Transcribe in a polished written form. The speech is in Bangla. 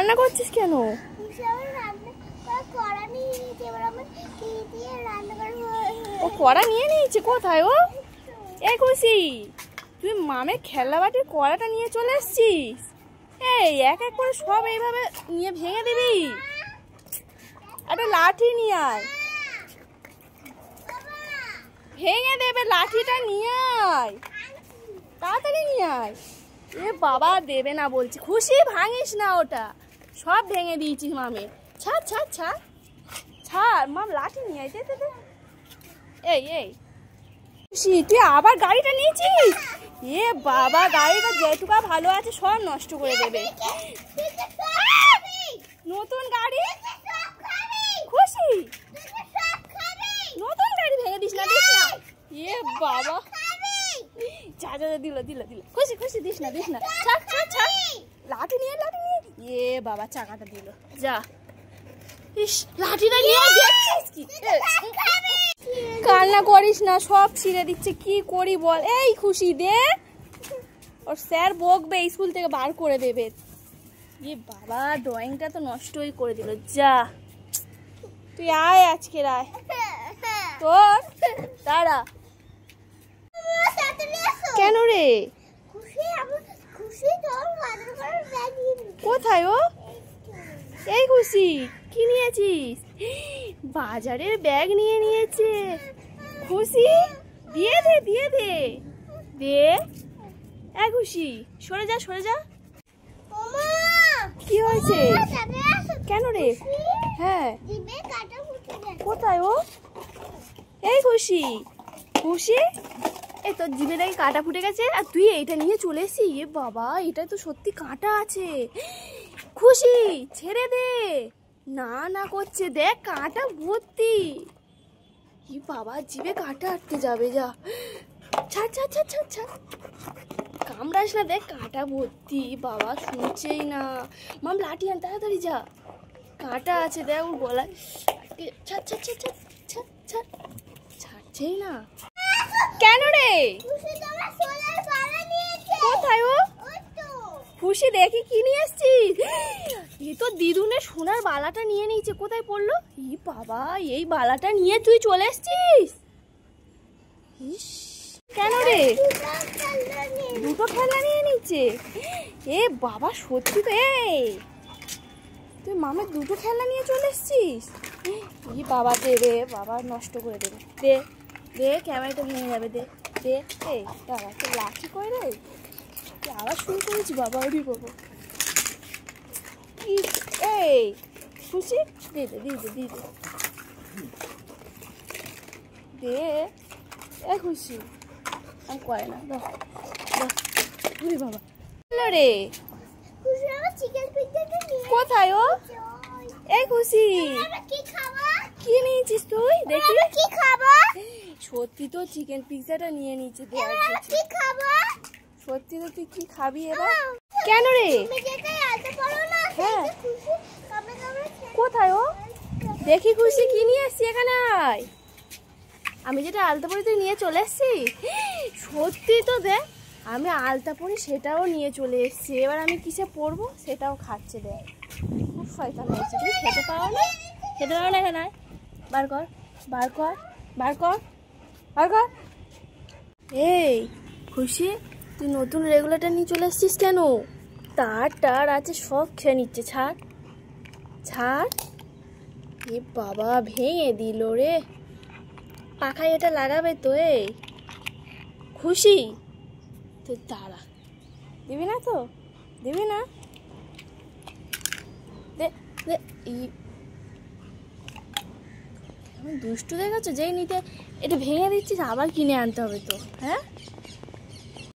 কান্না করছিস কেন? ও কড়া নিয়ে নিয়েছে, কোথায় ও? এই খুশি, তুই মামের খেলনা বাটির কড়াটা নিয়ে চলে এসছিস? এই এক এক করে সব এইভাবে নিয়ে ভেঙে দিবি। একটা লাঠি নিয়ে আয়, ভেঙে দেবে, লাঠিটা নিয়ে আয়, তাড়াতাড়ি নিয়ে আয়। এ বাবা, দেবে না বলছি। খুশি, ভাঙিস না ওটা, সব ভেঙে দিয়েছিস মামে। ছাড় ছাড় ছাড় ছাড়, মাম লাঠি নিয়ে আয়। এই এই খুশি, তুই আবার গাড়িটা নিয়েছিস? এ বাবা, গাড়িটা যেটুকা ভালো আছে সব নষ্ট করে দেবে। নতুন গাড়ি খুশি, নতুন গাড়ি ভেঙে দিস না, দিস না। এ বাবা, যা যা, দিল দিল দিল। খুশি খুশি, দিস না দিস না, ছাড় ছাড় ছাড়, লাঠি নিয়ে লাঠি নিয়ে। এ বাবা, চাকাটা দিল, যা। ইস, লাঠিটা নিয়ে দেখছিস কি? কান্না করিস না, সব ছিঁড়ে দিচ্ছে, কি করি বল। এই খুশি, দে, ওর স্যার বকবে, স্কুল থেকে বার করে দেবে। এ বাবা, ড্রয়িংটা তো নষ্টই করে দিল। যা, তুই আয়, আজকে আয় তোর, দাঁড়া। কেন রে? কোথায় ও? এই খুশি, কি নিয়েছিস? বাজারের ব্যাগ নিয়ে নিয়েছে। খুশি, দিয়ে দে দিয়ে দে দে। এই খুশি, সরে যা সরে যা। কি হয়েছে? কেন রে? হ্যাঁ, কোথায় ও? এই খুশি, খুশি, এই তোর জিভে নাকি কাঁটা ফুটে গেছে, আর তুই এইটা নিয়ে চলে এসেছিস? এ বাবা, এটা তো সত্যি কাঁটা আছে। খুশি, ছেড়ে দে। না না করছে, দেখ কাঁটা ভর্তি। এ বাবা, জিভে কাঁটা আটকে যাবে, যা। ছাড় ছাড় ছাড় ছাড় ছাড়, কামড়াস না, দেখ কাঁটা ভর্তি। বাবা শুনছেই না। মাম লাঠি আন, তাড়াতাড়ি যা, কাঁটা আছে দেখ ওর গলায়। ছাড় ছাড় ছাড় ছাড় ছাড় ছাড়, ছাড়ছেই না। কেন রে? কোথায় ও? খুশি, দেখি কি নিয়ে এসছিস। এ তো দিদুনের সোনার বালাটা নিয়ে নিয়েছে, কোথায় পড়লো? ই বাবা, এই বালাটা নিয়ে তুই চলে এসছিস? ইস, কেন রে? দুটো খেলনা নিয়ে নিচ্ছে। এ বাবা, সত্যি তো। এই তুই মামের দুটো খেলনা নিয়ে চলে এসছিস? ই বাবা, দে রে বাবা, নষ্ট করে দেবে। দে দে, ক্যামেরাটা ভেঙে যাবে, দে দে। এই দাঁড়া, তোর লাঠি কই রে? তুই আবার শুরু করেছি বাবা, ওরি বাবা। এই খুশি, দে দে দি দে দি দে দে। এ খুশি, আমি করে না, ওরে বাবা। রে কোথায় ও? এই খুশি, কি নিয়েছিস তুই? দেখি কি খাবো। সত্যি তো চিকেন পিৎজাটা নিয়ে নিয়েছে। সত্যি তো, তুই কি খাবি এবার? কেন রে? হ্যাঁ, কোথায় ও? দেখি খুশি, কি নিয়ে এসছি এখানে? আয়, আমি যেটা আলতা পরি তুই নিয়ে চলে এসছি। সত্যি তো, দেখ আমি আলতা পরি সেটাও নিয়ে চলে এসছি। এবার আমি কিসে পরবো সেটাও খাচ্ছে, দেখ। খুব শয়তান হয়েছে। তুই খেতে পারো না, খেতে পারো না এখানে? বার কর বার কর বার কর বার কর। এই খুশি, তুই নতুন রেগুলেটর নিয়ে চলে এসছিস কেন? তার আছে, সব খেয়ে নিচ্ছে। ছাড় ছাড়। এ বাবা, ভেঙে দিল রে। পাখায় এটা লাগাবে তো? এই খুশি, তুই দাঁড়া, দিবি না তো? দিবি না? দে দে। দুষ্টু দেখেছো, যেই নিতে এটা ভেঙে দিচ্ছিস, আবার কিনে আনতে হবে তো। হ্যাঁ,